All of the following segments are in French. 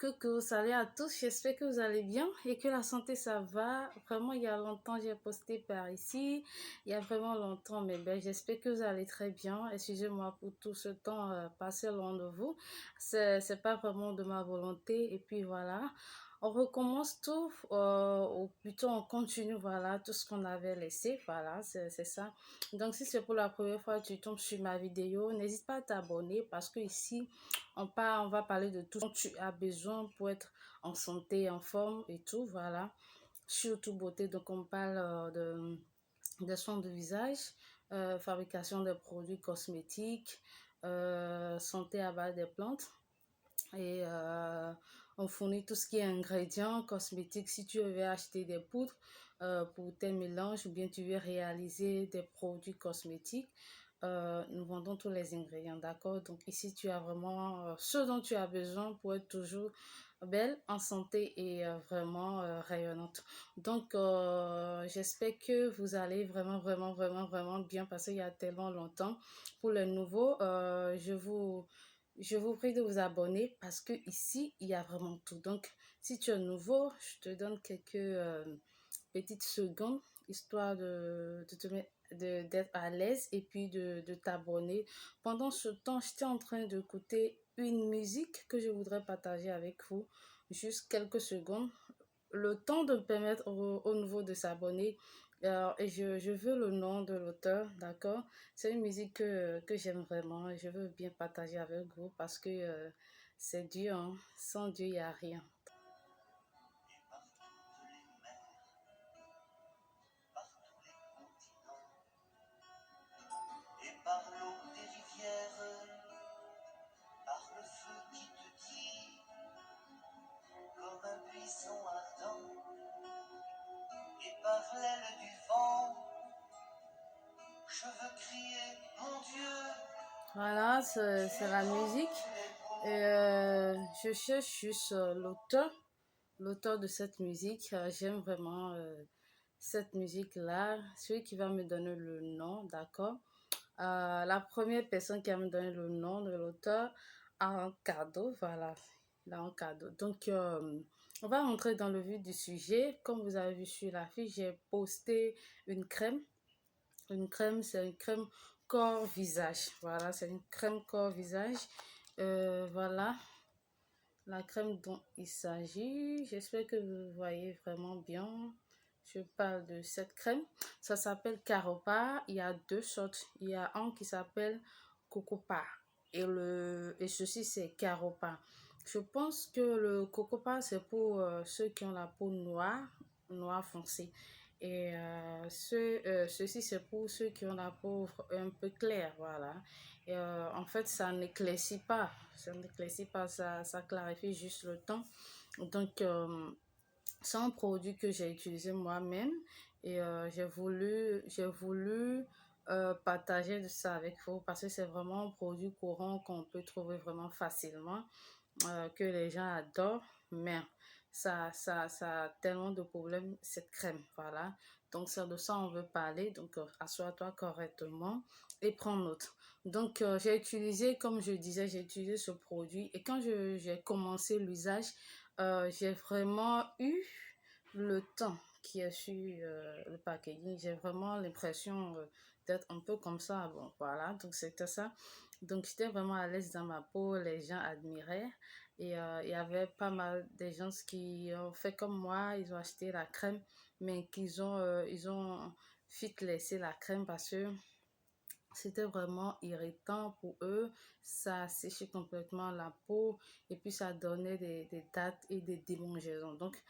Coucou, salut à tous, j'espère que vous allez bien et que la santé ça va. Vraiment, il y a longtemps j'ai posté par ici, il y a vraiment longtemps, mais ben, j'espère que vous allez très bien. Excusez-moi pour tout ce temps passé loin de vous, c'est pas vraiment de ma volonté et puis voilà. On recommence tout, ou plutôt on continue, voilà, tout ce qu'on avait laissé, voilà, c'est ça. Donc si c'est pour la première fois que tu tombes sur ma vidéo, n'hésite pas à t'abonner parce que ici, on va parler de tout ce dont tu as besoin pour être en santé, en forme et tout, voilà. Surtout beauté, donc on parle de soins de visage, fabrication de produits cosmétiques, santé à base des plantes. Et on fournit tout ce qui est ingrédients cosmétiques. Si tu veux acheter des poudres pour tes mélanges ou bien tu veux réaliser des produits cosmétiques, nous vendons tous les ingrédients, d'accord? Donc ici, tu as vraiment ce dont tu as besoin pour être toujours belle, en santé et vraiment rayonnante. Donc, j'espère que vous allez vraiment bien parce qu'il y a tellement longtemps. Pour les nouveaux, je vous prie de vous abonner parce que ici, il y a vraiment tout. Donc, si tu es nouveau, je te donne quelques petites secondes histoire de te mettre d'être à l'aise et puis de t'abonner. Pendant ce temps, j'étais en train d'écouter une musique que je voudrais partager avec vous. Juste quelques secondes. Le temps de me permettre au nouveau de s'abonner. Et je veux le nom de l'auteur, d'accord? C'est une musique que j'aime vraiment et je veux bien partager avec vous parce que c'est Dieu, hein. Sans Dieu, il n'y a rien. Et par l'eau des rivières, par le feu qui te dit, comme un buisson ardent, et par l'aile du vent, je veux crier mon Dieu. Voilà, c'est la musique. Et je cherche juste l'auteur de cette musique. J'aime vraiment cette musique-là. Celui qui va me donner le nom, d'accord? La première personne qui va me donner le nom de l'auteur a un cadeau, voilà. Il a un cadeau. Donc, on va rentrer dans le vif du sujet. Comme vous avez vu sur la fiche, j'ai posté une crème. Une crème, c'est une crème corps-visage. Voilà, c'est une crème corps-visage. Voilà la crème dont il s'agit. J'espère que vous voyez vraiment bien. Je parle de cette crème. Ça s'appelle Caropa. Il y a deux sortes. Il y a un qui s'appelle Cocopa. Et ceci, c'est Caropa. Je pense que le Cocopa, c'est pour ceux qui ont la peau noire, noir foncé. Et ceci, c'est pour ceux qui ont la peau un peu claire, voilà. Et, en fait, ça n'éclaircit pas. Ça n'éclaircit pas, ça clarifie juste le temps. Donc, c'est un produit que j'ai utilisé moi-même et j'ai voulu partager de ça avec vous parce que c'est vraiment un produit courant qu'on peut trouver vraiment facilement, que les gens adorent, mais ça a tellement de problèmes, cette crème, voilà. Donc, c'est de ça on veut parler. Donc, assois-toi correctement et prends note. Donc, j'ai utilisé, comme je disais, j'ai utilisé ce produit et quand j'ai commencé l'usage, j'ai vraiment eu le temps qui a su le packaging. J'ai vraiment l'impression d'être un peu comme ça. Bon, voilà, donc c'était ça. Donc, j'étais vraiment à l'aise dans ma peau. Les gens admiraient. Et il y avait pas mal de gens qui ont fait comme moi. Ils ont acheté la crème, mais ils ont vite laissé la crème parce que c'était vraiment irritant pour eux. Ça séchait complètement la peau et puis ça donnait des dates et des démangeaisons. Donc,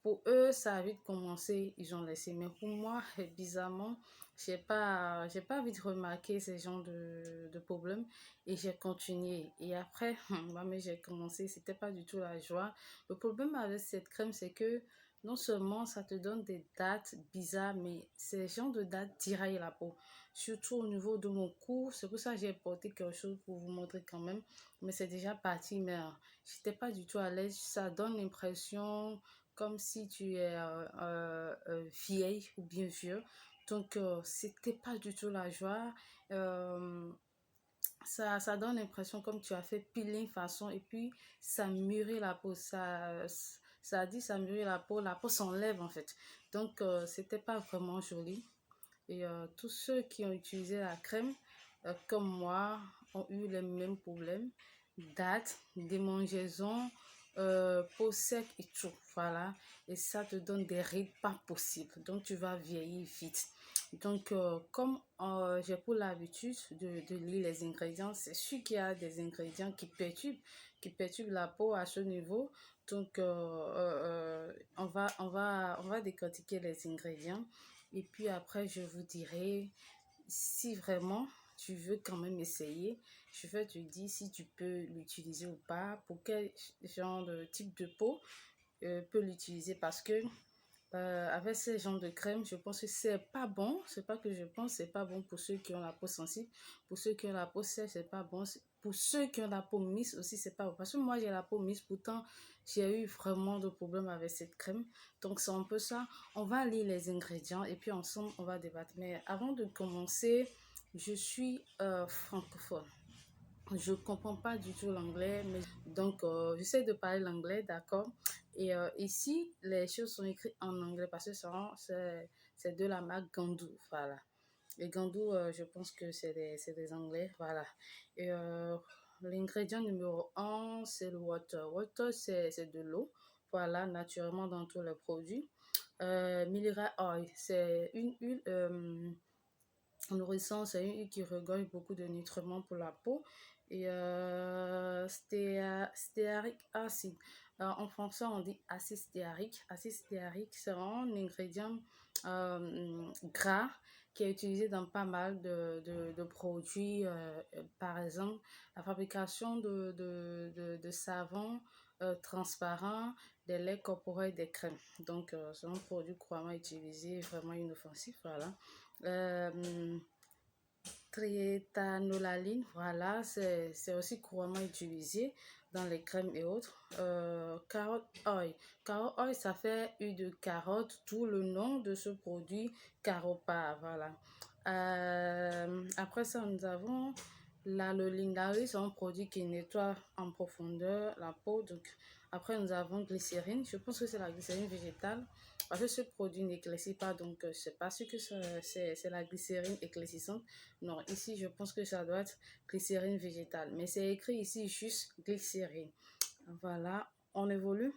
pour eux, ça a vite commencé, ils ont laissé. Mais pour moi, bizarrement, j'ai pas vite remarqué ces genres de problèmes et j'ai continué. Et après, moi, mais j'ai commencé, c'était pas du tout la joie. Le problème avec cette crème, c'est que non seulement ça te donne des dates bizarres, mais ces genres de dates tiraillent la peau. Surtout au niveau de mon cou. C'est pour ça que j'ai porté quelque chose pour vous montrer quand même. Mais c'est déjà parti, mais j'étais pas du tout à l'aise. Ça donne l'impression comme si tu es vieille ou bien vieux. Donc, c'était pas du tout la joie. Euh, ça donne l'impression comme tu as fait peeling façon et puis ça mûrit la peau. Ça dit ça mûrit la peau s'enlève en fait. Donc, c'était pas vraiment joli. Et tous ceux qui ont utilisé la crème, comme moi, ont eu les mêmes problèmes. Date, démangeaison, peau sec et tout. Voilà. Et ça te donne des rides pas possibles. Donc, tu vas vieillir vite. Donc, comme j'ai pour l'habitude de lire les ingrédients, c'est sûr qu'il y a des ingrédients qui perturbent la peau à ce niveau. Donc, on va décortiquer les ingrédients. Et puis après, je vous dirai si vraiment tu veux quand même essayer. Je vais te dire si tu peux l'utiliser ou pas, pour quel genre de type de peau peut l'utiliser parce que avec ce genre de crème, je pense que c'est pas bon. C'est pas que je pense, c'est pas bon pour ceux qui ont la peau sensible. Pour ceux qui ont la peau sèche, c'est pas bon. Pour ceux qui ont la peau mixte aussi, c'est pas bon. Parce que moi, j'ai la peau mixte, pourtant, j'ai eu vraiment de problèmes avec cette crème. Donc, c'est un peu ça. On va lire les ingrédients et puis ensemble, on va débattre. Mais avant de commencer, je suis francophone. Je comprends pas du tout l'anglais, mais donc j'essaie de parler l'anglais, d'accord. Et ici, les choses sont écrites en anglais parce que c'est de la marque Gandou, voilà. Et Gandou, je pense que c'est des anglais, voilà. Et l'ingrédient numéro un, c'est le water. Water, c'est de l'eau, voilà, naturellement dans tous les produits. Mineral oil, c'est une huile nourrissant, c'est une huile qui regorge beaucoup de nutriments pour la peau. Et stéarique acide. En français, on dit acide stéarique. Acide stéarique, c'est un ingrédient gras qui est utilisé dans pas mal de produits. Par exemple, la fabrication de savons transparents, des laits corporels, des crèmes. Donc, c'est un produit couramment utilisé, vraiment inoffensif. Voilà. Euh, Triétanolamine, voilà, c'est aussi couramment utilisé dans les crèmes et autres. Carotte oil. Carotte oil, ça fait huile de carotte, tout le nom de ce produit, Caropa, voilà. Après ça, nous avons l'aloline. L'aloline, c'est un produit qui nettoie en profondeur la peau. Donc, après, nous avons glycérine. Je pense que c'est la glycérine végétale. Parce que ce produit n'éclaircit pas, donc je ne sais pas si que c'est la glycérine éclaircissante. Non, ici, je pense que ça doit être glycérine végétale. Mais c'est écrit ici juste glycérine. Voilà, on évolue.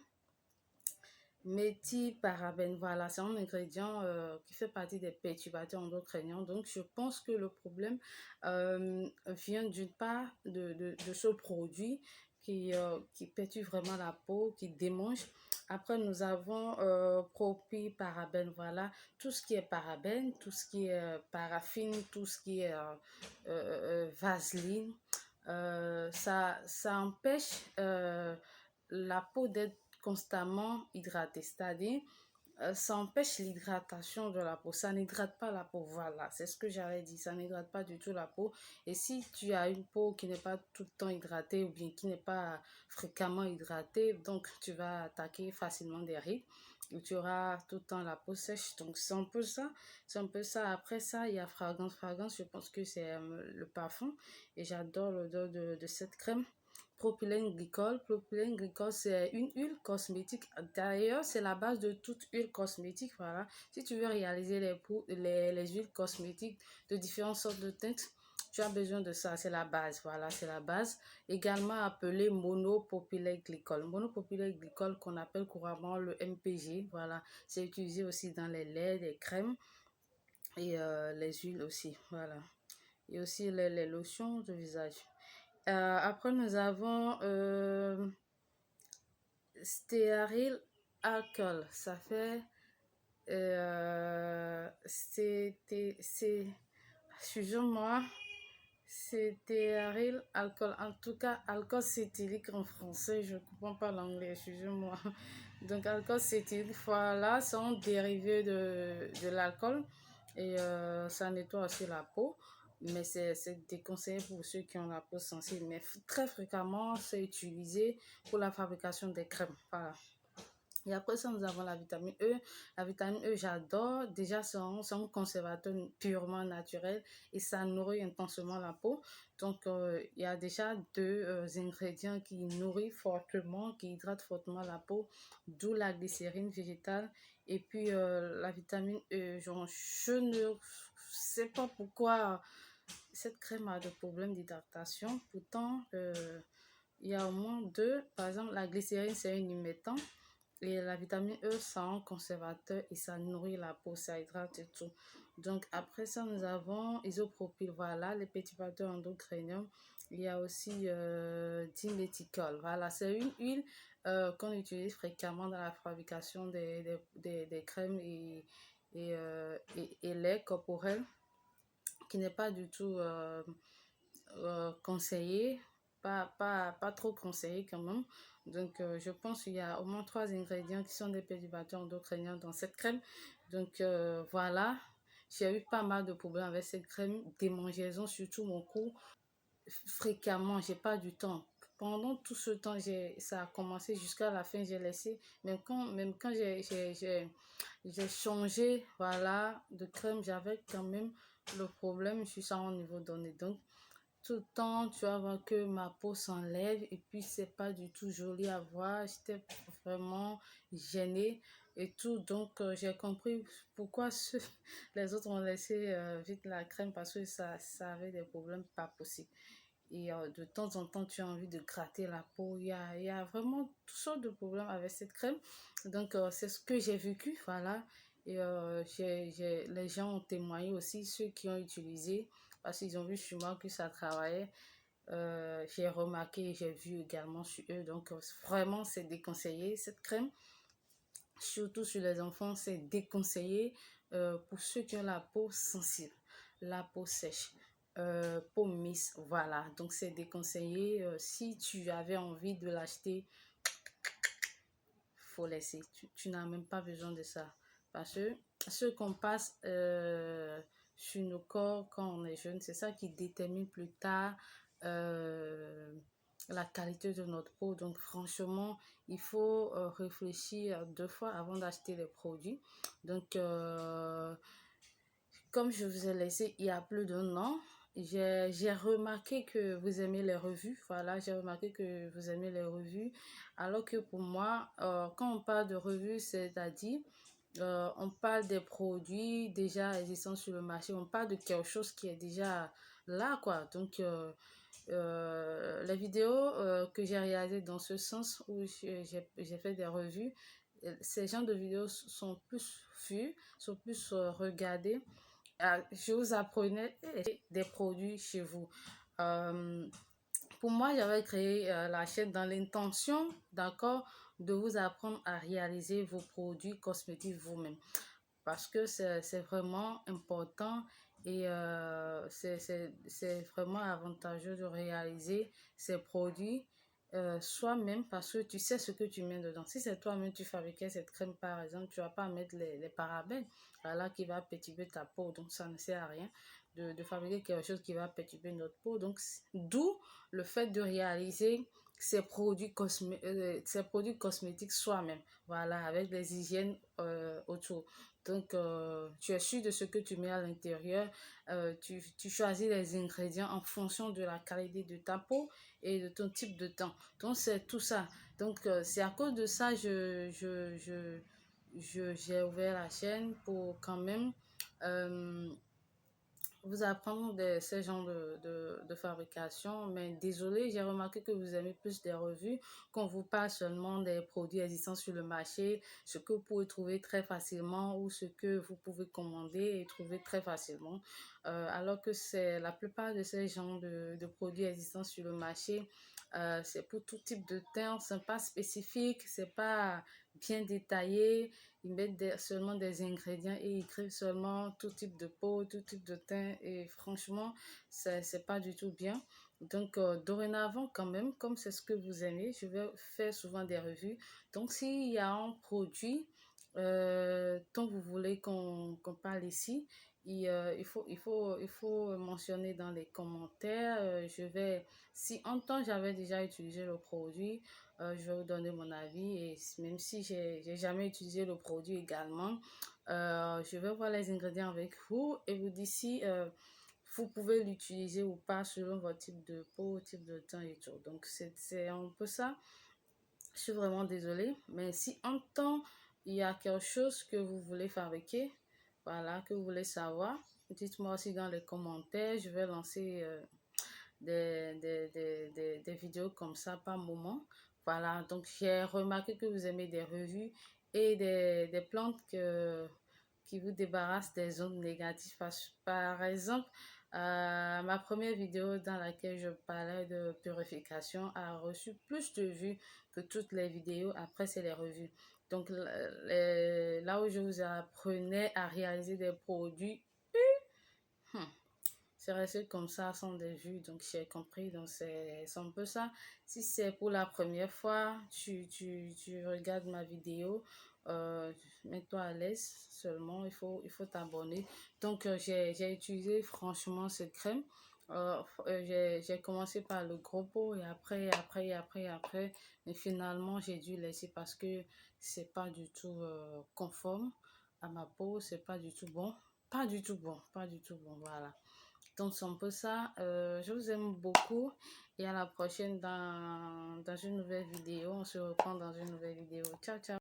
Méthylparabène, voilà, c'est un ingrédient qui fait partie des perturbateurs endocriniens. Donc, je pense que le problème vient d'une part de ce produit qui perturbe vraiment la peau, qui démange. Après, nous avons propylparabène, voilà, tout ce qui est parabène, tout ce qui est paraffine, tout ce qui est vaseline. Ça empêche la peau d'être constamment hydratée, c'est-à-dire ça empêche l'hydratation de la peau, ça n'hydrate pas la peau, voilà, c'est ce que j'avais dit, ça n'hydrate pas du tout la peau. Et si tu as une peau qui n'est pas tout le temps hydratée ou bien qui n'est pas fréquemment hydratée, donc tu vas attaquer facilement des rides ou tu auras tout le temps la peau sèche. Donc c'est un peu ça, c'est un peu ça. Après ça, il y a fragrance, je pense que c'est le parfum et j'adore l'odeur de cette crème. Propylène glycol. Propylène glycol, c'est une huile cosmétique. D'ailleurs, c'est la base de toute huile cosmétique. Voilà. Si tu veux réaliser les huiles cosmétiques de différentes sortes de teintes, tu as besoin de ça. C'est la base. Voilà, c'est la base. Également appelé monopropylène glycol. Monopropylène glycol qu'on appelle couramment le MPG. Voilà. C'est utilisé aussi dans les laits, les crèmes et les huiles aussi. Voilà. Et aussi les lotions de visage. Après, nous avons stéaryl alcool. Ça fait. Excusez-moi. Stéaryl alcool. En tout cas, alcool cétylique en français. Je ne comprends pas l'anglais. Excusez-moi. Donc, alcool cétylique, voilà, c'est un dérivé de l'alcool. Et ça nettoie aussi la peau. Mais c'est déconseillé pour ceux qui ont la peau sensible. Mais très fréquemment, c'est utilisé pour la fabrication des crèmes. Voilà. Et après ça, nous avons la vitamine E. La vitamine E, j'adore. Déjà, c'est un conservateur purement naturel et ça nourrit intensément la peau. Donc, il y a déjà deux ingrédients qui nourrissent fortement, qui hydratent fortement la peau, d'où la glycérine végétale. Et puis, la vitamine E, genre, je ne sais pas pourquoi cette crème a des problèmes d'hydratation. Pourtant, il y a au moins deux. Par exemple, la glycérine, c'est un humectant. Et la vitamine E, c'est un conservateur et ça nourrit la peau, ça hydrate et tout. Donc, après ça, nous avons isopropyl, voilà, les perturbateurs endocriniens. Il y a aussi diméthicol, voilà, c'est une huile qu'on utilise fréquemment dans la fabrication des crèmes et lait corporel, qui n'est pas du tout conseillé, pas trop conseillé quand même. Donc, je pense qu'il y a au moins trois ingrédients qui sont des perturbateurs endocriniens dans cette crème. Donc, voilà, j'ai eu pas mal de problèmes avec cette crème, démangeaisons, surtout mon cou, fréquemment, j'ai pas du temps. Pendant tout ce temps, ça a commencé jusqu'à la fin, j'ai laissé. Même quand j'ai changé, voilà, de crème, j'avais quand même le problème, je suis ça au niveau donné. Donc, tout le temps, tu vas voir que ma peau s'enlève et puis c'est pas du tout joli à voir. J'étais vraiment gênée et tout. Donc, j'ai compris pourquoi les autres ont laissé vite la crème parce que ça avait des problèmes pas possibles. Et de temps en temps, tu as envie de gratter la peau. Il y a vraiment toutes sortes de problèmes avec cette crème. Donc, c'est ce que j'ai vécu, voilà. Et les gens ont témoigné aussi, ceux qui ont utilisé, parce qu'ils ont vu sur moi que ça travaillait. J'ai remarqué, j'ai vu également sur eux. Donc, vraiment, c'est déconseillé, cette crème. Surtout sur les enfants, c'est déconseillé pour ceux qui ont la peau sensible, la peau sèche, peau mince, voilà. Donc, c'est déconseillé. Si tu avais envie de l'acheter, faut laisser. Tu n'as même pas besoin de ça. Parce que ce qu'on passe sur nos corps quand on est jeune, c'est ça qui détermine plus tard euh, la qualité de notre peau. Donc, franchement, il faut réfléchir deux fois avant d'acheter les produits. Donc, comme je vous ai laissé il y a plus d'un an, j'ai remarqué que vous aimez les revues. Voilà, j'ai remarqué que vous aimez les revues. Alors que pour moi, quand on parle de revues, c'est-à-dire, on parle des produits déjà existants sur le marché. On parle de quelque chose qui est déjà là, quoi. Donc, les vidéos que j'ai réalisées dans ce sens où j'ai fait des revues, ces genres de vidéos sont plus vues, sont plus regardées. Je vous apprenais des produits chez vous. Euh, pour moi, j'avais créé la chaîne dans l'intention, d'accord, de vous apprendre à réaliser vos produits cosmétiques vous-même. Parce que c'est vraiment important et c'est vraiment avantageux de réaliser ces produits soi-même parce que tu sais ce que tu mets dedans. Si c'est toi-même tu fabriquais cette crème par exemple, tu vas pas mettre les parabènes voilà, qui va perturber ta peau. Donc ça ne sert à rien de fabriquer quelque chose qui va perturber notre peau. Donc d'où le fait de réaliser ces produits cosmétiques soi-même. Voilà, avec les hygiènes autour. Donc, tu es sûr de ce que tu mets à l'intérieur. Tu choisis les ingrédients en fonction de la qualité de ta peau et de ton type de teint. Donc, c'est tout ça. Donc, c'est à cause de ça j'ai ouvert la chaîne pour quand même vous apprendre ces genres de fabrication. Mais désolé, j'ai remarqué que vous aimez plus des revues, qu'on vous parle seulement des produits existants sur le marché, ce que vous pouvez trouver très facilement ou ce que vous pouvez commander et trouver très facilement. Alors que c'est la plupart de ces genres de produits existants sur le marché, c'est pour tout type de teint, c'est pas spécifique, c'est pas bien détaillé. Ils mettent seulement des ingrédients et ils écrivent seulement tout type de peau, tout type de teint. Et franchement, c'est pas du tout bien. Donc, dorénavant, quand même, comme c'est ce que vous aimez, je vais faire souvent des revues. Donc, s'il y a un produit dont vous voulez qu'on parle ici, il faut mentionner dans les commentaires. Si en temps j'avais déjà utilisé le produit, je vais vous donner mon avis. Et même si j'ai jamais utilisé le produit également, je vais voir les ingrédients avec vous et vous dire si vous pouvez l'utiliser ou pas selon votre type de peau, type de teint et tout. Donc, c'est un peu ça. Je suis vraiment désolée, mais si en temps il y a quelque chose que vous voulez fabriquer, voilà, que vous voulez savoir, dites-moi aussi dans les commentaires. Je vais lancer des vidéos comme ça par moment. Voilà, donc j'ai remarqué que vous aimez des revues et des plantes qui vous débarrassent des ondes négatives. Par exemple, ma première vidéo dans laquelle je parlais de purification a reçu plus de vues que toutes les vidéos. Après, c'est les revues. Donc, là où je vous apprenais à réaliser des produits, hmm, c'est resté comme ça sans des vues, donc j'ai compris. Donc c'est un peu ça. Si c'est pour la première fois, tu regardes ma vidéo, euh, mets-toi à l'aise seulement, il faut t'abonner. Donc j'ai utilisé franchement cette crème. J'ai commencé par le gros pot et après, mais finalement j'ai dû laisser parce que c'est pas du tout conforme à ma peau, c'est pas du tout bon. Pas du tout bon, pas du tout bon, voilà. Donc, c'est un peu ça. Je vous aime beaucoup et à la prochaine dans une nouvelle vidéo. On se reprend dans une nouvelle vidéo. Ciao, ciao.